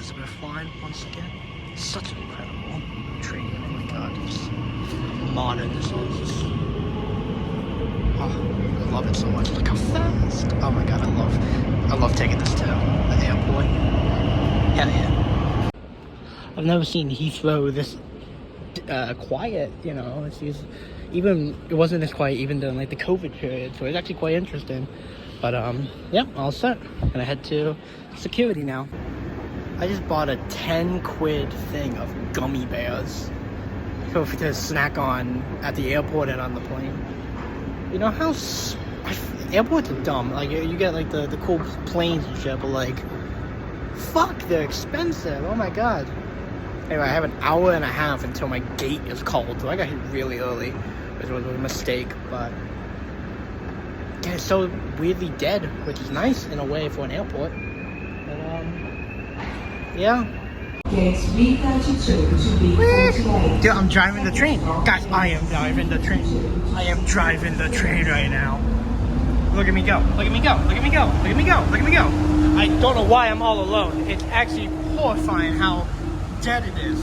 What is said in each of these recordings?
Elizabeth line once again. Such an incredible train. Oh my god, it's modern this is. Oh, I love it so much. Look how fast. Oh my god, I love taking this to the airport. Hell yeah. I've never seen Heathrow this quiet, you know. It's even it wasn't this quiet even during like the COVID period, so it's actually quite interesting. But yeah, all set. Gonna head to security now. I just bought a 10 quid thing of gummy bears to snack on at the airport and on the plane. You know how airports are dumb. Like you get like the cool planes and shit, but like, fuck, they're expensive. Oh my god. Anyway, I have an hour and a half until my gate is called, so I got here really early, which was a mistake. But yeah, it's so weirdly dead, which is nice in a way for an airport. But yeah. Dude, I'm driving the train. Guys, I am driving the train. I am driving the train right now. Look at me go. Look at me go. Look at me go. Look at me go. Look at me go. I don't know why I'm all alone. It's actually horrifying how dead it is.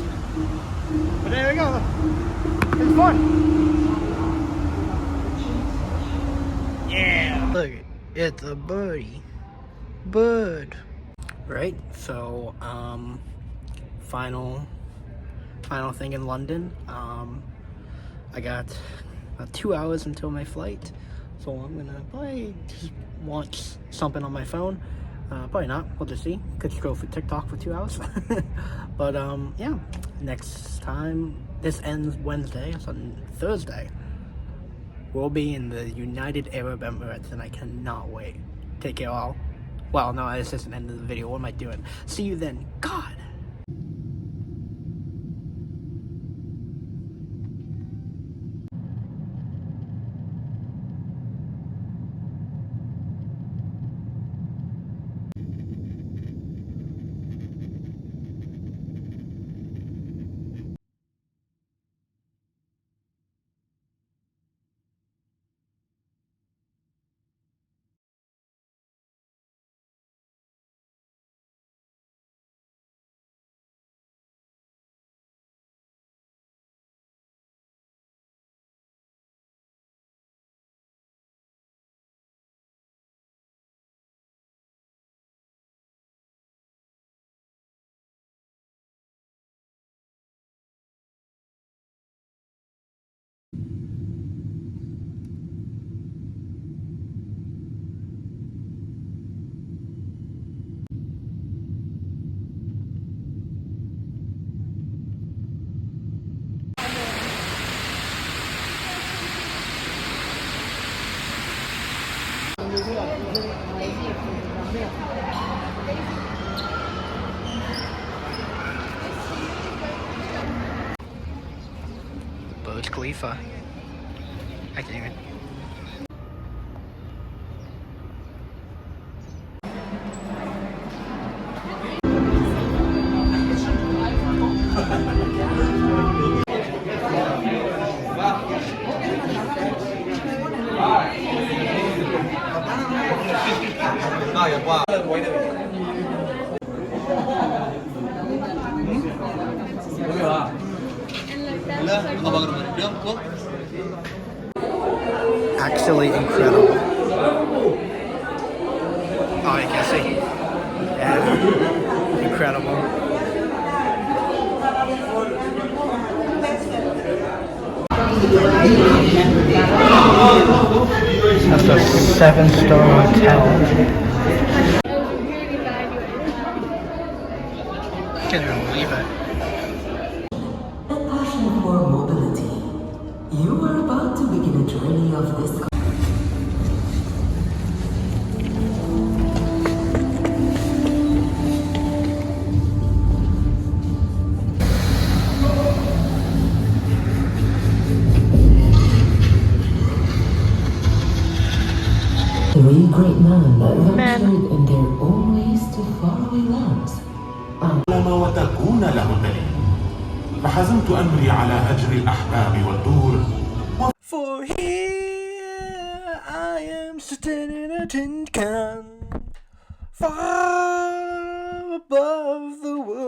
But there we go. It's fun. Yeah. Look, it's a birdie. Bird. Right, so final thing in London. I got about 2 hours until my flight, so I'm gonna probably just watch something on my phone. Probably not, we'll just see. Could scroll for TikTok for 2 hours. But yeah, next time, this ends Wednesday, so Thursday we'll be in the United Arab Emirates, and I cannot wait. Take care all. Well, no, this isn't the end of the video. What am I doing? See you then. God! Burj Khalifa. I can't even. Actually incredible. Oh, you can see. Yeah, incredible. That's a 7-star hotel. Can't even believe it. A passion for mobility. You are about to begin a journey of this. Three great men ventured in their own ways to faraway lands. وتكون له الدليل فحزمت أمري على هجر الأحباب والدور. For here I am sitting in a tin can, far above the world.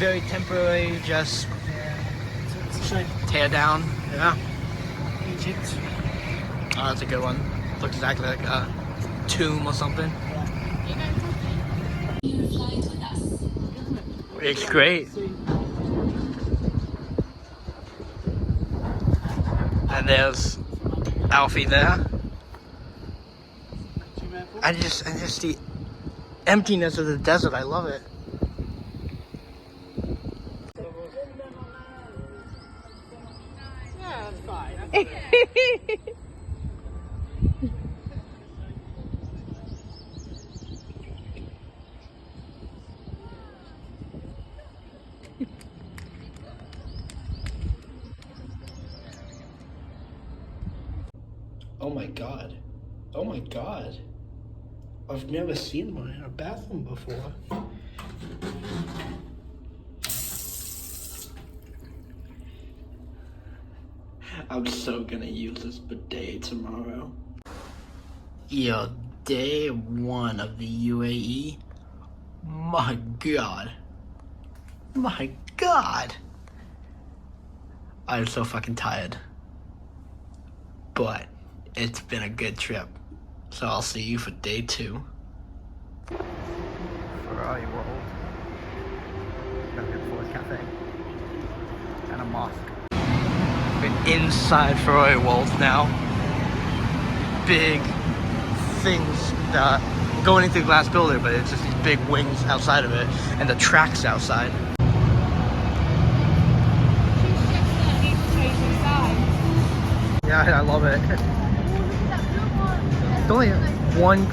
very temporary, just It's a shame. tear down. Yeah. Egypt. Oh, that's a good one. Looks exactly like a tomb or something. It's great. And there's Alfie there. And just the emptiness of the desert. I love it. Yeah, that's fine. Oh my god. Oh my god. I've never seen one in a bathroom before. I'm so gonna use this bidet tomorrow. Yo, day one of the UAE. My god. My god. I'm so fucking tired. But it's been a good trip. So I'll see you for day two. Ferrari World. Cafe. And a mosque. We're inside Ferrari World now. Big things that going into the glass building, but it's just these big wings outside of it and the tracks outside. Yeah, I love it. There's only one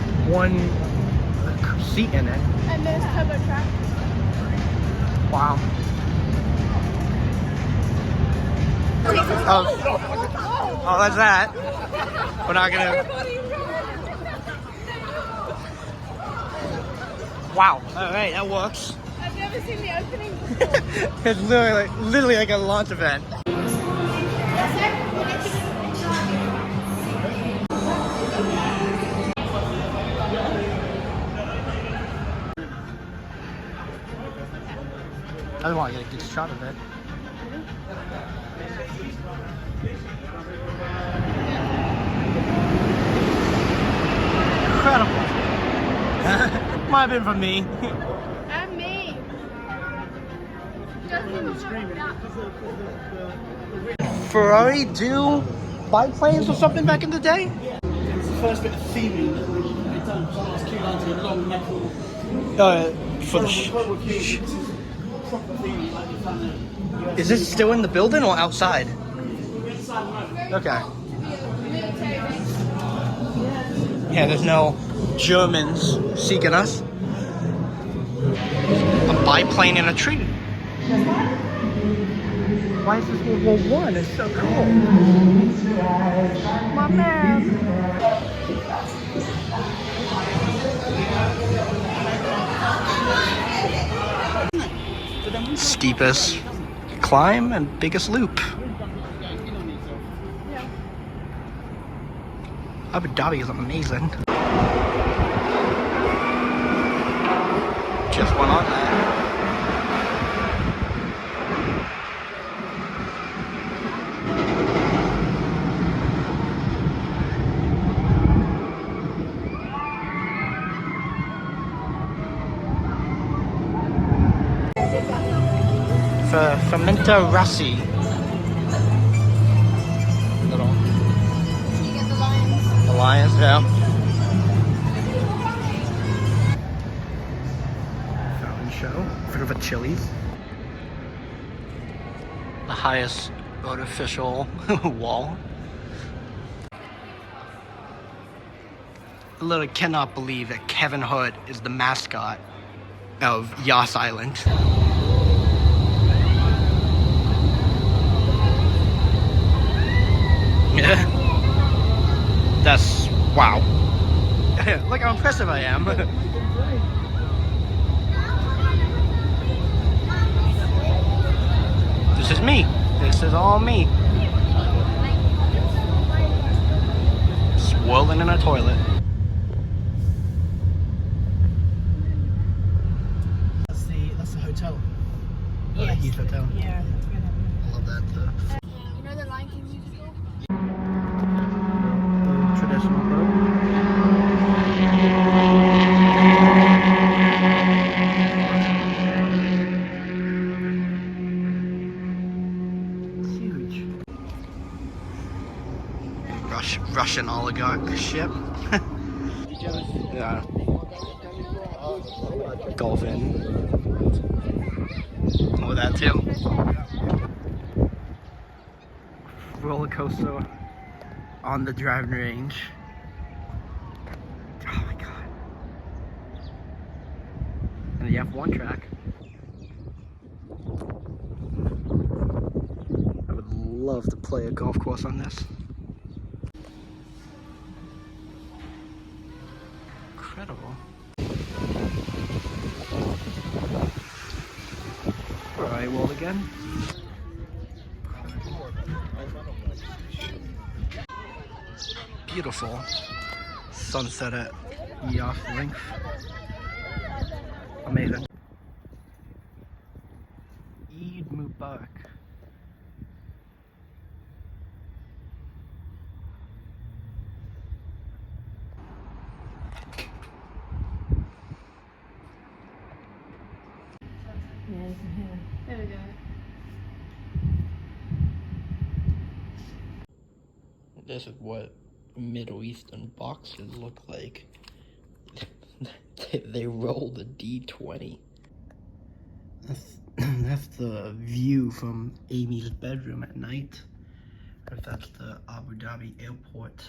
seat in it. And there's turbo track. Wow. Oh, that's that. We're not gonna. Wow. All right, that works. I've never seen the opening before. It's literally like a launch event. I just want to get a good shot of it. Incredible. Might have been for me. And me. Ferrari do biplanes or something back in the day? It's the first bit of theming that they've done. Someone else queued onto a long metal. For the Is this still in the building or outside? Okay. Yeah, there's no Germans seeking us. A biplane in a tree. Why is this World War I? It's so cool. My man. Steepest climb and biggest loop. Abu Dhabi is amazing. Just went on there. Fermenta Rassi. Little. You get the lions. The lions, yeah. Fountain show. For the Chili's. The highest artificial wall. I literally cannot believe that Kevin Hart is the mascot of Yas Island. Yeah. That's wow. Look how impressive I am. This is me. This is all me. Swirling in a toilet. That's the hotel. personal boat. Huge. Russian oligarch ship. Yeah. Dolphin. Oh, that too. Roller coaster on the driving range. Oh my god. And the F1 track. I would love to play a golf course on this. Incredible. Alright, well again. Beautiful sunset at Yacht Length. Amazing. Eid Mubarak. There we go. This is what Middle Eastern boxes look like. They roll the D20. That's the view from Amy's bedroom at night. If that's the Abu Dhabi airport,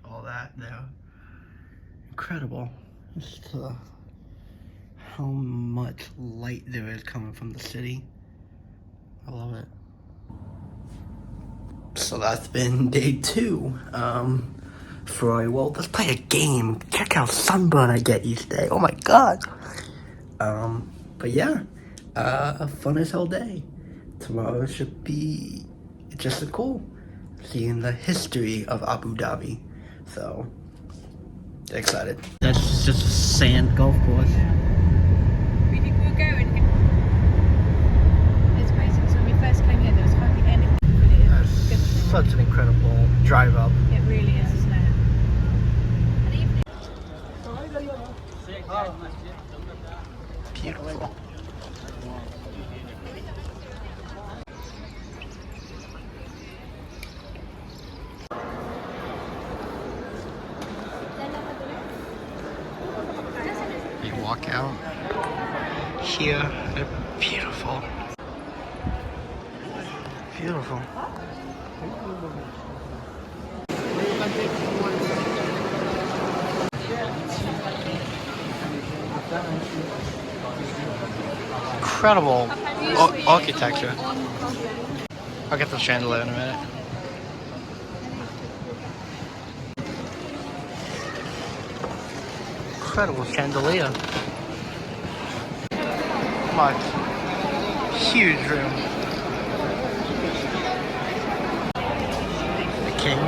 all that there. Incredible. Just how much light there is coming from the city. I love it. So that's been day 2. Well, let's play a game. Check how sunburn I get each day. Oh my god. But yeah, a fun as hell day. Tomorrow should be just as cool. Seeing the history of Abu Dhabi. So, excited. That's just a sand golf course. We think we'll go and it's crazy because when we first came here there was hardly anything, but it That's is good. such an incredible drive up. It really is, isn't it? And even Beautiful. You walk out here, they're beautiful. Beautiful. Incredible architecture. I'll get the chandelier in a minute. Incredible chandelier. Much. Huge room. The king.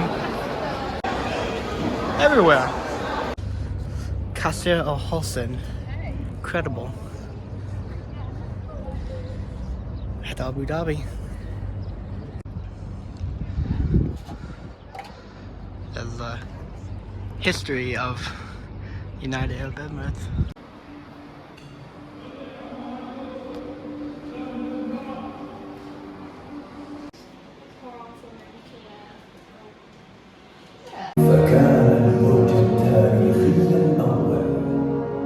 Everywhere. Qasr Al Hosn. Incredible. At Abu Dhabi. There's the history of United Arab Emirates. فكان الموت التاريخي الأول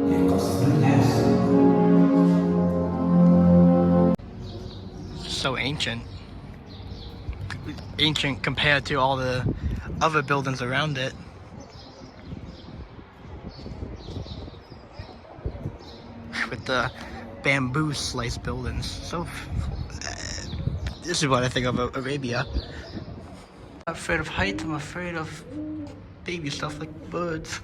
لقصر الحسن. So ancient. Ancient compared to all the other buildings around it. With the bamboo sliced buildings. So, this is what I think of Arabia. I'm not afraid of heights, I'm afraid of baby stuff like birds.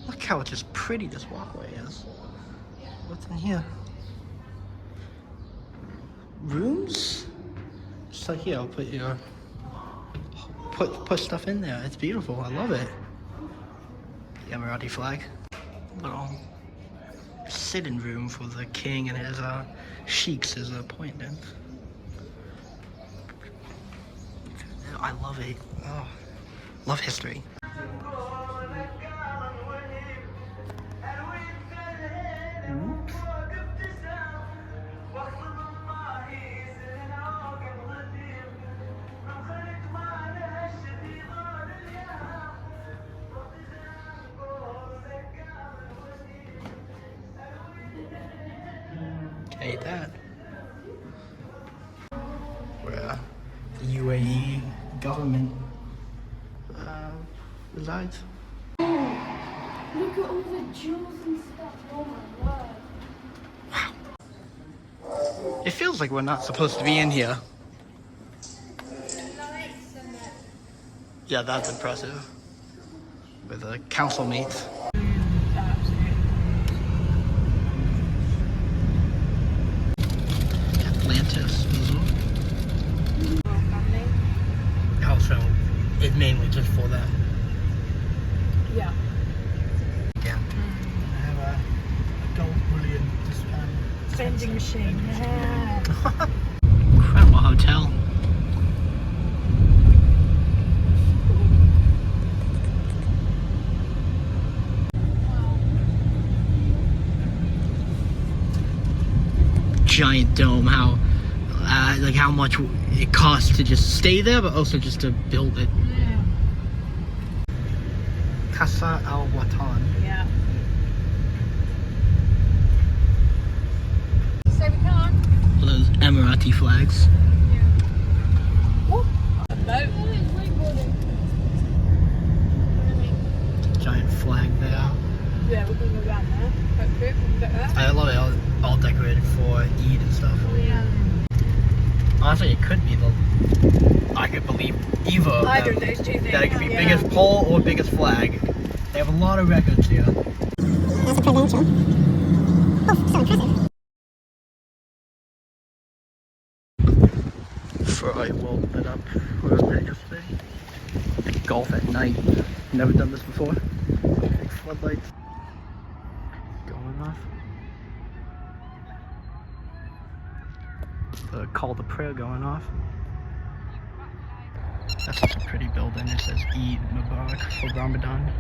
Look how just pretty this walkway is. What's in here? Rooms? Just like here, I'll put your put stuff in there. It's beautiful. I love it. The Emirati flag. Little sitting room for the king and his sheiks, his appointments. I love it. Oh, love history. Hate that. Where the UAE government resides. Look at all the jewels and stuff. Oh my word. It feels like we're not supposed to be in here. Yeah, that's impressive. With the council mates. Atlantis. Also, it's mainly just for that. Yeah. Yeah. I have a gold bullion Vending machine. Yeah. Incredible hotel. Giant dome. How like how much it costs to just stay there, but also just to build it. Yeah. Casa Al Watan. Yeah. So we can't. Those Emirati flags. A boat. Giant flag there. Yeah, we're going to go down there. Hopefully, we can get there. I love it. All decorated for Eid and stuff. Yeah. Honestly, it could be I could believe either of Either them. of those two things. That it could be Yeah. biggest pole or biggest flag. They have a lot of records here. That's a credential. Oh, so impressive. Ferrari will lit up. We were there yesterday. Golf at night. Never done this before. Big floodlights. Going off. The call to prayer going off. That's such a pretty building. It says Eid Mubarak for Ramadan.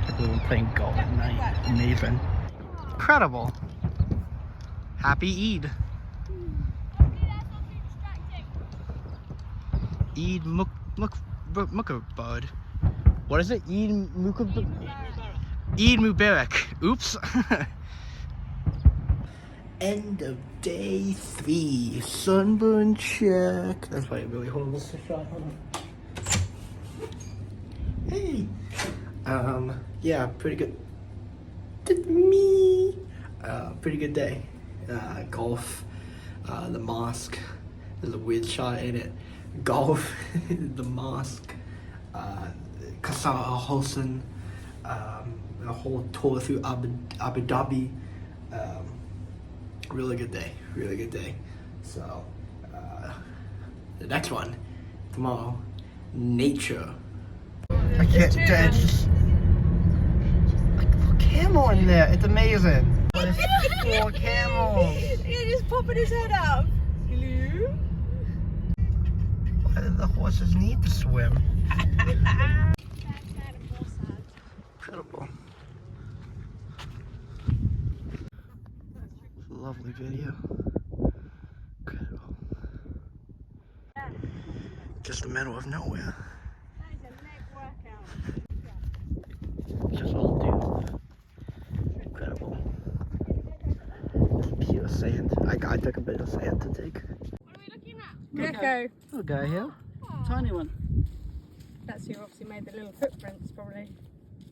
I believe I'm playing golf at night. Amazing. Incredible. Happy Eid. Eid Mubarak. What is it? Eid Mubarak. Oops. End of day 3. Sunburn check. That's probably really horrible to shot. Hold on. Hey. Yeah, pretty good. Me. Pretty good day. Golf. The mosque. There's a weird shot in it. Golf. The mosque. Qasr Al Hosn. A whole tour through Abu Dhabi. Really good day. Really good day. So, the next one, tomorrow, nature. I can't. It's just like a camel in there. It's amazing. There's 4 camels. He's just popping his head up. Hello? Why do the horses need to swim? Incredible. Lovely video. Incredible. Just the middle of nowhere. That is a leg workout. Just all dudes. Incredible. Pure sand. I took a bit of sand to take. What are we looking at? Gecko. Little guy here. Tiny one. That's who obviously made the little footprints, probably.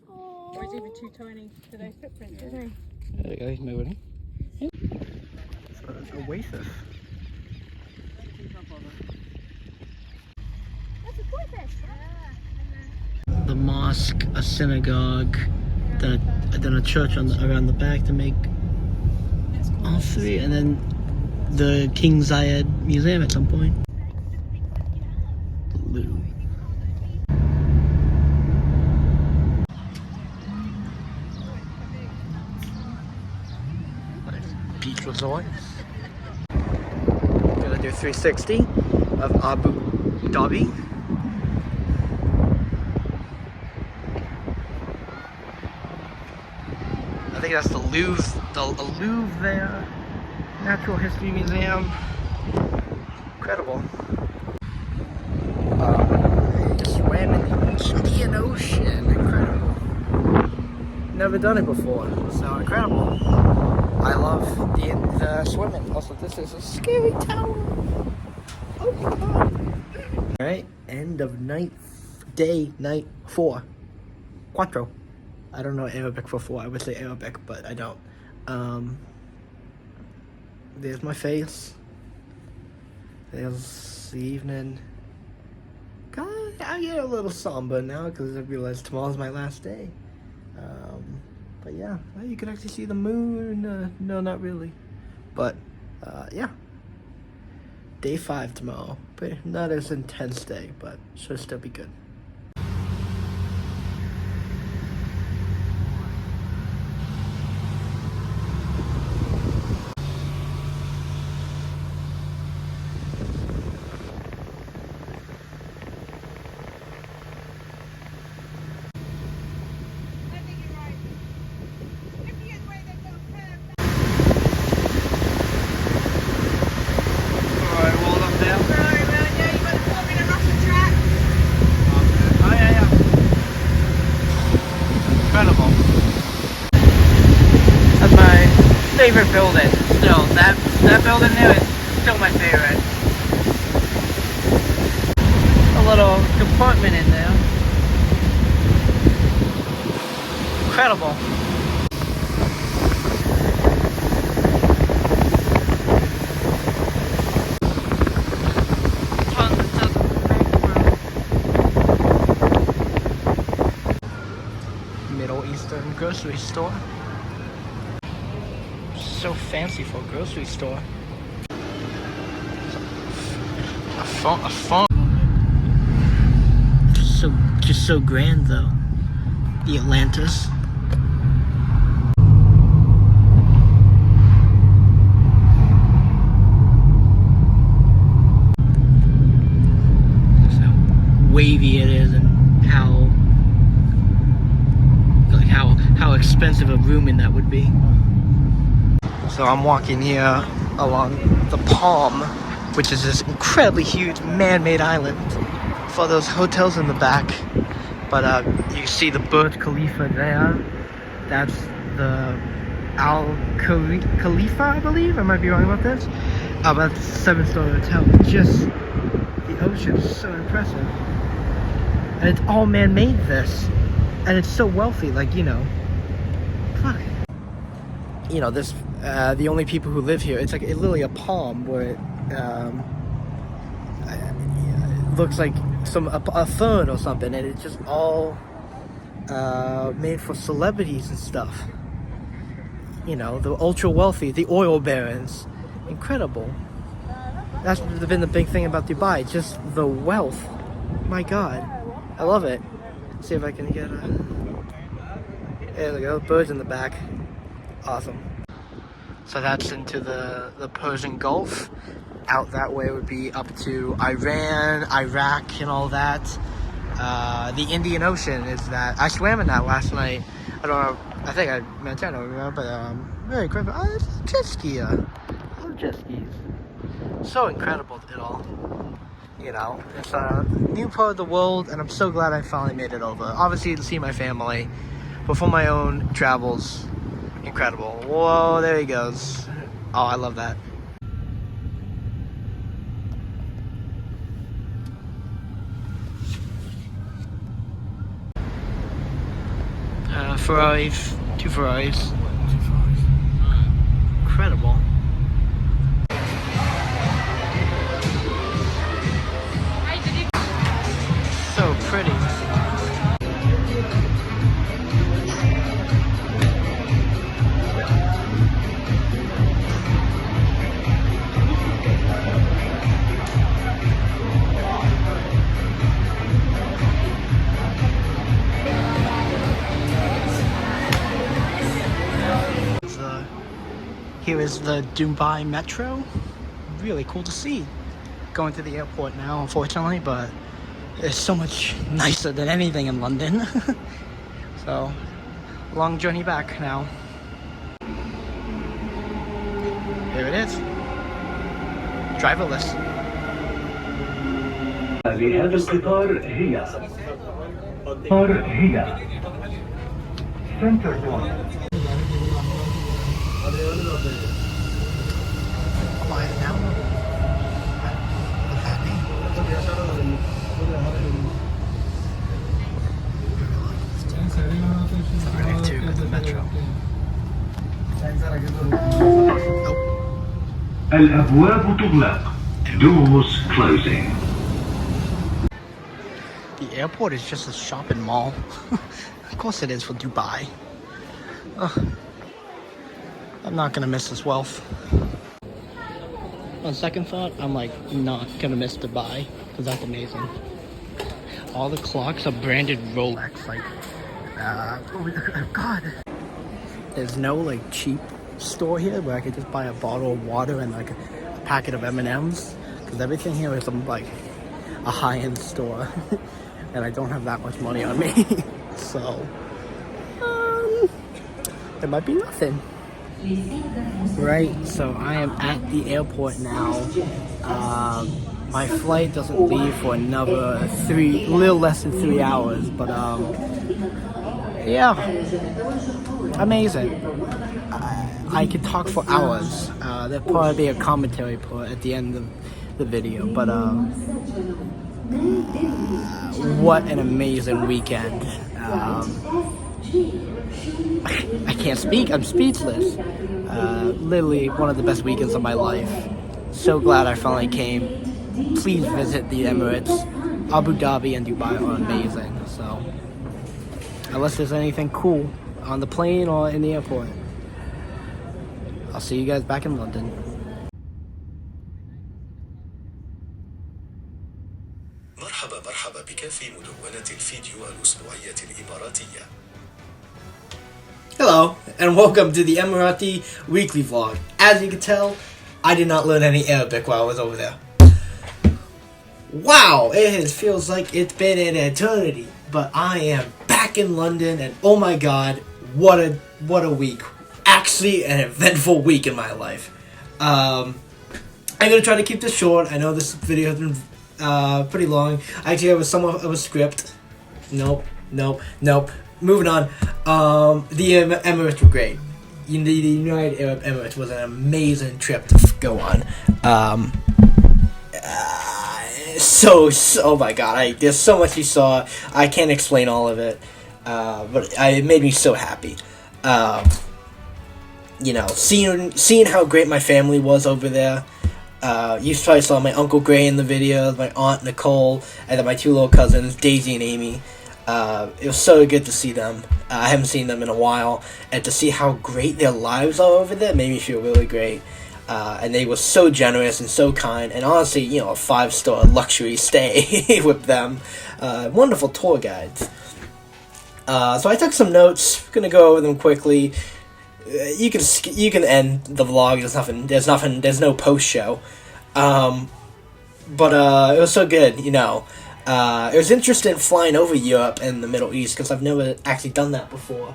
Or he's even too tiny for those footprints, isn't he? There you go, he's moving. So it's oasis. That's a koi fish. The mosque, a synagogue, then a church around the back to make all 3, and then the King Zayed Museum at some point. The Louvre. Nice beach resort. Gonna do 360. of Abu Dhabi. I think that's the Louvre there. Natural History Museum. Incredible. Just swam in the Indian Ocean. Incredible. Never done it before, so incredible. I love the swimming. Also, this is a scary tower. Oh my god. Alright, end of night 4. Quattro. I don't know Arabic for 4. I would say Arabic, but I don't. There's my face. There's the evening. God, I get a little somber now because I realize tomorrow's my last day. But yeah, well, you can actually see the moon. No, not really. But yeah, day 5 tomorrow. But not as intense day, but should still be good. Incredible. That's my favorite building. Still, that building there is still my favorite. A little compartment in there. Incredible. Middle Eastern grocery store. So fancy for a grocery store. A farm. Just so grand though. The Atlantis. Just how wavy it is and how expensive a room in that would be. So I'm walking here along the Palm, which is this incredibly huge man-made island for those hotels in the back. But you see the Burj Khalifa there. That's the Al Khalifa, I believe. I might be wrong about this. That's a 7-star hotel. Just the ocean is so impressive. And it's all man-made, this. And it's so wealthy, like, you know. Fuck. You know, this, the only people who live here, it's like literally a palm where it looks like a fern or something, and it's just all made for celebrities and stuff. You know, the ultra wealthy, the oil barons. Incredible. That's been the big thing about Dubai, just the wealth. My god. I love it. See if I can get there we go, birds in the back. Awesome. So that's into the Persian Gulf. Out that way would be up to Iran, Iraq, and all that. The Indian Ocean is that. I swam in that last night. I don't know. I think I mentioned, I don't remember, but very incredible. Oh, it's a jet skier. I love jet skis. So incredible it all. You know, it's a new part of the world, and I'm so glad I finally made it over. Obviously to see my family, but for my own travels, incredible. Whoa, there he goes. Oh, I love that. Ferraris, 2 Ferraris. Incredible. So pretty. Here is the Dubai Metro. Really cool to see. going to the airport now, unfortunately, but it's so much nicer than anything in London. So, long journey back now. Here it is. Driverless. لهذا القطار هي Center Point. Quiet now. What's happening? Arrived to the metro. الأبواب تغلق. Doors closing. The airport is just a shopping mall. Of course it is for Dubai. I'm not gonna miss this wealth. On second thought, I'm like not gonna miss Dubai because that's amazing. All the clocks are branded Rolex. Like, oh God. There's no like cheap store here where I could just buy a bottle of water and like a packet of M&Ms, because everything here is like a high-end store. And I don't have that much money on me. So there might be nothing. Right, so I am at the airport now. My flight doesn't leave for another little less than 3 hours, but yeah, amazing. I could talk for hours. There'll probably be a commentary part at the end of the video, but what an amazing weekend. I can't speak, I'm speechless. Literally one of the best weekends of my life. So glad I finally came. Please visit the Emirates. Abu Dhabi and Dubai are amazing. So, unless there's anything cool on the plane or in the airport, I'll see you guys back in London. مرحبا بك في مدونة الفيديو الأسبوعية الإماراتية. Hello, and welcome to the Emirati weekly vlog. As you can tell, I did not learn any Arabic while I was over there. Wow, it feels like it's been an eternity, but I am back in London, and oh my god, what a week. Actually, an eventful week in my life. I'm gonna try to keep this short. I know this video has been pretty long. Actually, it was somewhat of a script. Nope. Moving on. The Emirates were great. The United Arab Emirates was an amazing trip to go on. Oh my god, there's so much you saw. I can't explain all of it, but it made me so happy. Seeing how great my family was over there. You probably saw my Uncle Gray in the videos, my Aunt Nicole, and then my two little cousins, Daisy and Amy. It was so good to see them. I haven't seen them in a while, and to see how great their lives are over there made me feel really great. And they were so generous and so kind, and honestly, a 5-star luxury stay with them. Wonderful tour guides. So I took some notes. I'm gonna go over them quickly. You can end the vlog. There's no post show. But it was so good. It was interesting flying over Europe and the Middle East because I've never actually done that before.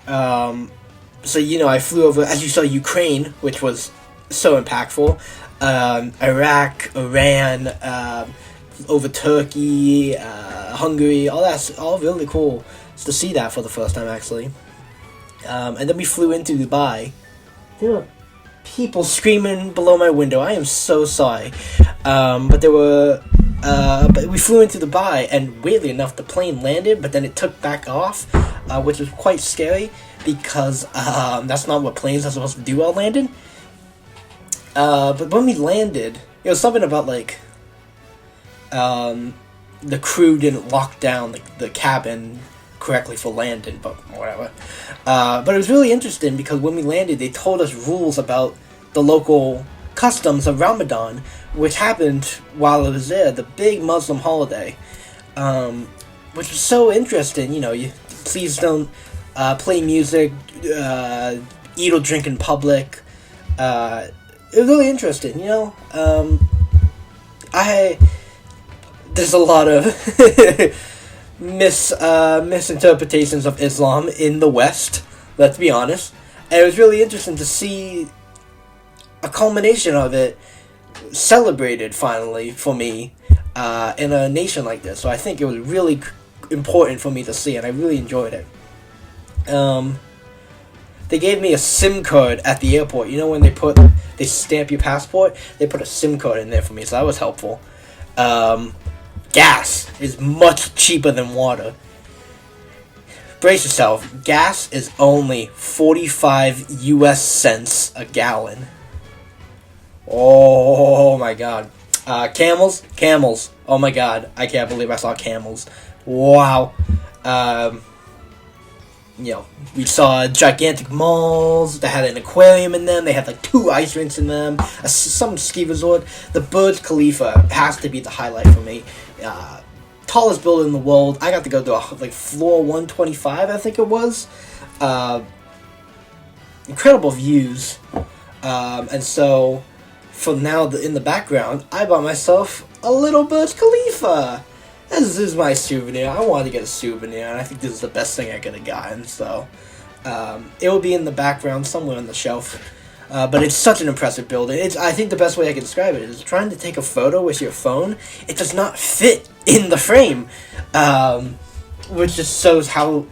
So I flew over, as you saw, Ukraine, which was so impactful. Iraq, Iran, over Turkey, Hungary, that's all really cool to see that for the first time, actually. And then we flew into Dubai. There were people screaming below my window. I am so sorry. But we flew into Dubai, and weirdly enough, the plane landed, but then it took back off, which was quite scary, because that's not what planes are supposed to do while landing. But when we landed, it was something about, the crew didn't lock down the cabin correctly for landing, but whatever. But it was really interesting, because when we landed, they told us rules about the local customs of Ramadan, which happened while I was there, the big Muslim holiday, which was so interesting. You please don't play music, eat or drink in public. It was really interesting. there's a lot of misinterpretations of Islam in the West, let's be honest. And it was really interesting to see a culmination of it celebrated finally for me in a nation like this. So I think it was really important for me to see, and I really enjoyed it. They gave me a SIM card at the airport. You know when they stamp your passport? They put a SIM card in there for me, so that was helpful. Gas is much cheaper than water. Brace yourself. Gas is only 45 US cents a gallon. Oh my god. Camels. Oh my god. I can't believe I saw camels. Wow. We saw gigantic malls that had an aquarium in them. They had like 2 ice rinks in them. Some ski resort. The Burj Khalifa has to be the highlight for me. Tallest building in the world. I got to go to floor 125, I think it was. Incredible views. And so, for now, in the background, I bought myself a little Burj Khalifa. This is my souvenir. I wanted to get a souvenir, and I think this is the best thing I could have gotten. So, it will be in the background somewhere on the shelf. But it's such an impressive building. I think the best way I can describe it is trying to take a photo with your phone. It does not fit in the frame, which just shows how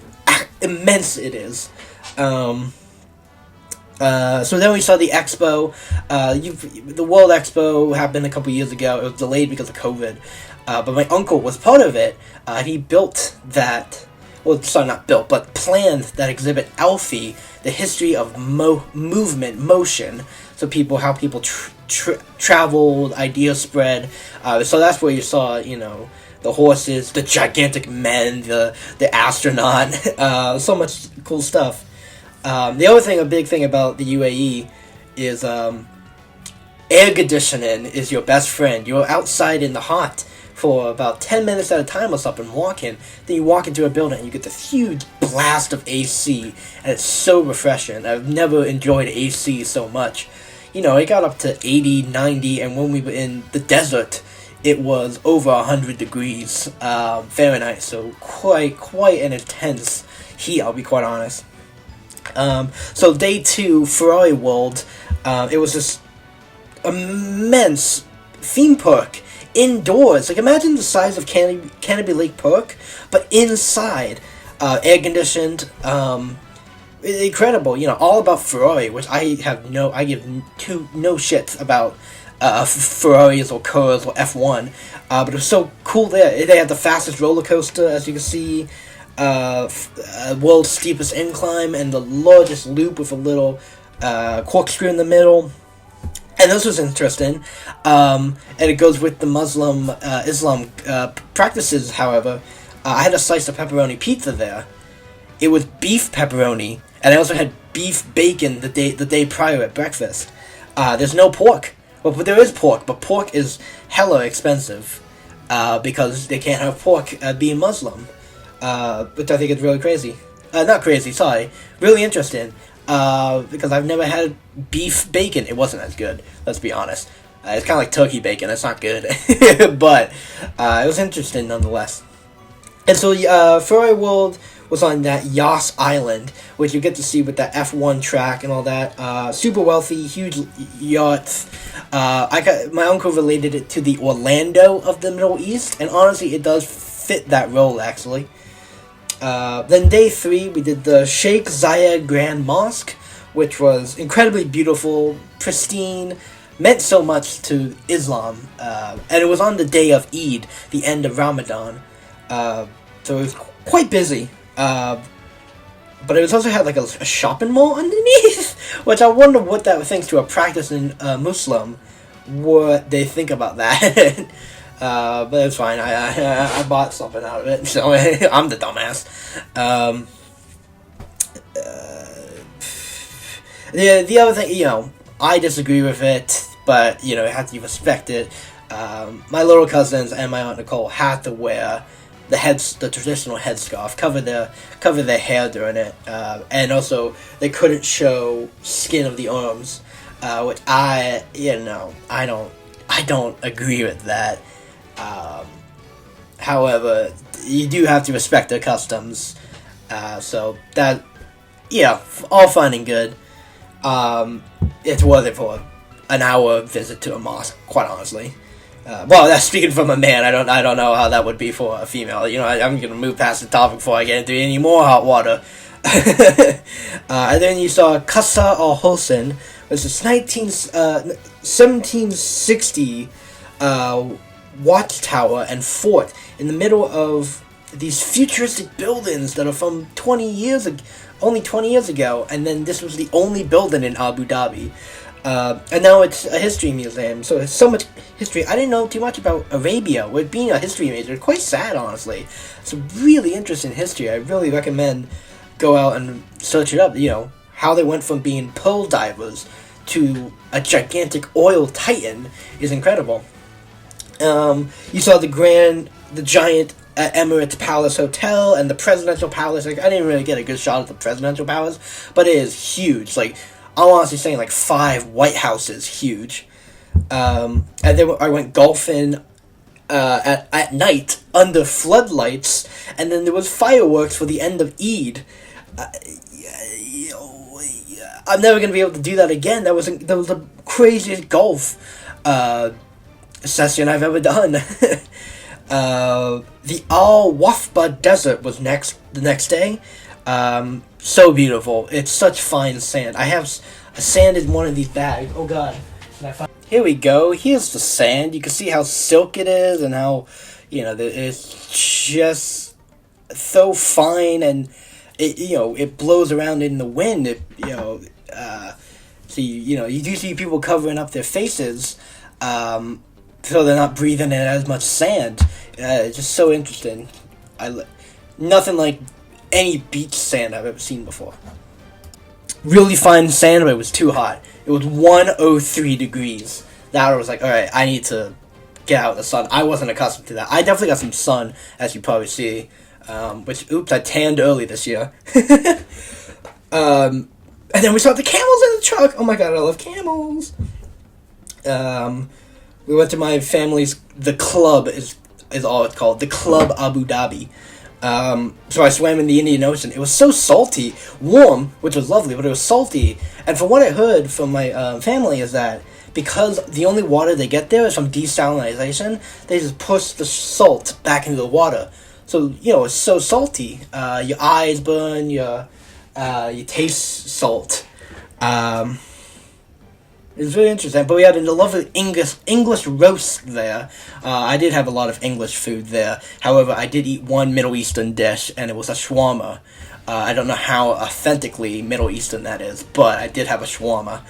immense it is. So then we saw the expo. The World Expo happened a couple years ago. It was delayed because of COVID. But my uncle was part of it. He built that. Well, sorry, not built, but planned that exhibit Alfie, the history of motion. So how people traveled, ideas spread. So that's where you saw, the horses, the gigantic men, the astronaut, so much cool stuff. The other big thing about the UAE is air conditioning is your best friend. You're outside in the hot for about 10 minutes at a time or something, walking. Then you walk into a building and you get this huge blast of AC, and it's so refreshing. I've never enjoyed AC so much. It got up to 80, 90, and when we were in the desert, it was over 100 degrees Fahrenheit, so quite an intense heat, I'll be quite honest. So day 2, Ferrari World, it was this immense theme park indoors. Imagine the size of Canopy Lake Park, but inside, air conditioned, incredible. All about Ferrari, which I give no shits about Ferraris or cars or F1, but it was so cool there. They had the fastest roller coaster, as you can see, world's steepest incline, and the largest loop with a little corkscrew in the middle. And this was interesting, and it goes with the Islam practices, however. I had a slice of pepperoni pizza there. It was beef pepperoni, and I also had beef bacon the day prior at breakfast. There's no pork. Well, but there is pork, but pork is hella expensive, because they can't have pork being Muslim, which I think is really crazy. Not crazy, sorry. Really interesting. Because I've never had beef bacon. It wasn't as good, let's be honest. It's kind of like turkey bacon. It's not good. But it was interesting nonetheless. And so Ferrari World was on that Yas Island, which you get to see with that F1 track and all that. Super wealthy, huge yachts. My uncle related it to the Orlando of the Middle East, and honestly, it does fit that role, actually. Then day 3, we did the Sheikh Zayed Grand Mosque, which was incredibly beautiful, pristine, meant so much to Islam, and it was on the day of Eid, the end of Ramadan, so it was quite busy, but it also had a shopping mall underneath, which I wonder what that thinks to a practicing Muslim, what they think about that. But it's fine. I bought something out of it, so I'm the dumbass. The other thing, I disagree with it, but you have to respect it. My little cousins and my aunt Nicole had to wear the traditional headscarf, cover their hair during it, and also they couldn't show skin of the arms, which I don't I don't agree with that. However, you do have to respect their customs. So that, yeah, all fine and good. It's worth it for an hour visit to a mosque, quite honestly. Well, that's speaking from a man. I don't know how that would be for a female. You know, I'm gonna move past the topic before I get into any more hot water. And then you saw Qasr al-Hosn, which is 1760 watchtower and fort in the middle of these futuristic buildings that are from only 20 years ago, and then this was the only building in Abu Dhabi. And now it's a history museum, so it's so much history. I didn't know too much about Arabia, with being a history major. It's quite sad, honestly. It's a really interesting history. I really recommend go out and search it up, you know, how they went from being pearl divers to a gigantic oil titan is incredible. You saw the giant Emirates Palace Hotel and the Presidential Palace. Like, I didn't really get a good shot at the Presidential Palace, but it is huge. Like, I'm honestly saying like 5 White Houses huge. And then I went golfing at night under floodlights, and then there was fireworks for the end of Eid. I'm never gonna be able to do that again. That was the craziest golf session I've ever done. The Al Wafba Desert was the next day. So beautiful. It's such fine sand. I have sand in one of these bags. Oh god. Here we go. Here's the sand. You can see how silk it is and how, you know, it's just so fine, and it blows around in the wind. So you do see people covering up their faces, so they're not breathing in as much sand. It's just so interesting. Nothing like any beach sand I've ever seen before. Really fine sand, but it was too hot. It was 103 degrees. That I was like, alright, I need to get out of the sun. I wasn't accustomed to that. I definitely got some sun, as you probably see. I tanned early this year. And then we saw the camels in the truck. Oh my god, I love camels. We went to my family's, the club is all it's called, the Club Abu Dhabi. So I swam in the Indian Ocean. It was so salty, warm, which was lovely, but it was salty. And from what I heard from my family is that because the only water they get there is from desalination, they just push the salt back into the water. So, it's so salty. Your eyes burn, you taste salt. It was really interesting, but we had a lovely English roast there. I did have a lot of English food there. However, I did eat one Middle Eastern dish, and it was a shawarma. I don't know how authentically Middle Eastern that is, but I did have a shawarma.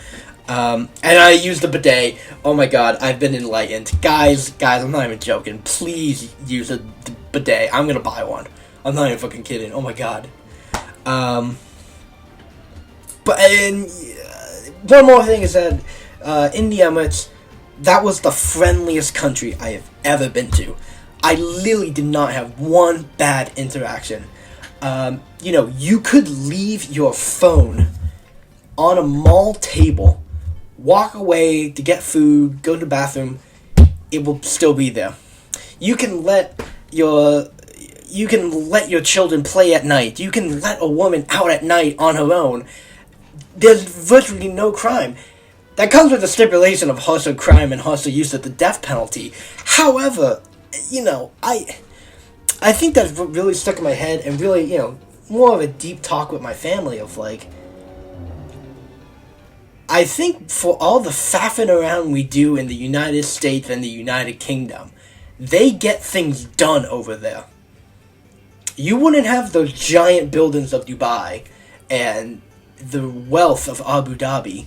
And I used the bidet. Oh my god, I've been enlightened. Guys, I'm not even joking. Please use a bidet. I'm gonna buy one. I'm not even fucking kidding. Oh my god. One more thing is that in the Emirates, that was the friendliest country I have ever been to. I literally did not have one bad interaction. You could leave your phone on a mall table, walk away to get food, go to the bathroom, it will still be there. You can let your children play at night. You can let a woman out at night on her own. There's virtually no crime. That comes with the stipulation of harsher crime and harsher use of the death penalty. However, I think that's what really stuck in my head, and really, more of a deep talk with my family of like, I think for all the faffing around we do in the United States and the United Kingdom, they get things done over there. You wouldn't have those giant buildings of Dubai and the wealth of Abu Dhabi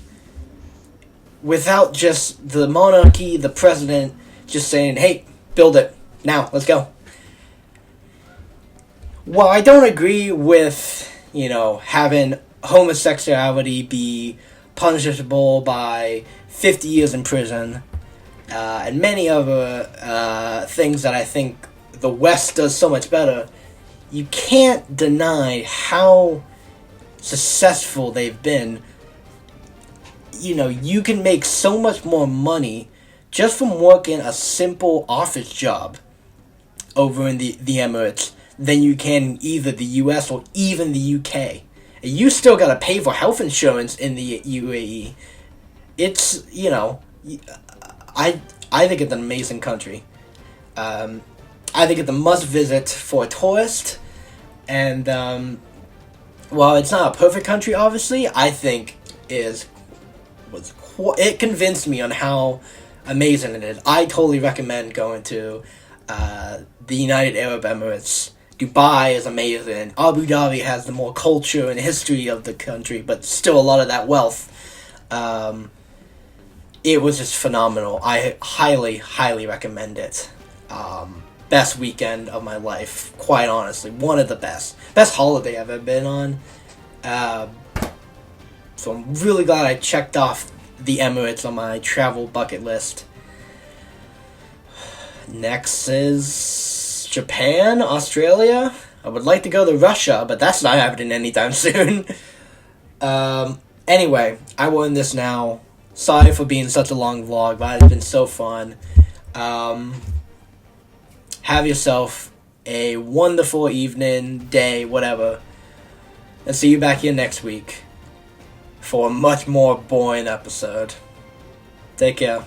without just the monarchy, the president, just saying, hey, build it. Now, let's go. While I don't agree with, having homosexuality be punishable by 50 years in prison, and many other things that I think the West does so much better, you can't deny how successful they've been. You can make so much more money just from working a simple office job over in the Emirates than you can in either the US or even the UK. You still gotta pay for health insurance in the UAE. It's, you know, I think it's an amazing country. I think it's a must visit for a tourist. And while it's not a perfect country, obviously, I think it convinced me on how amazing it is. I totally recommend going to the United Arab Emirates. Dubai is amazing. Abu Dhabi has the more culture and history of the country, but still a lot of that wealth. It was just phenomenal. I highly, highly recommend it. Best weekend of my life, quite honestly. One of the best. Best holiday I've ever been on. So I'm really glad I checked off the Emirates on my travel bucket list. Next is Japan, Australia. I would like to go to Russia, but that's not happening anytime soon. Anyway, I will end this now. Sorry for being such a long vlog, but it's been so fun. Have yourself a wonderful evening, day, whatever. And see you back here next week for a much more boring episode. Take care.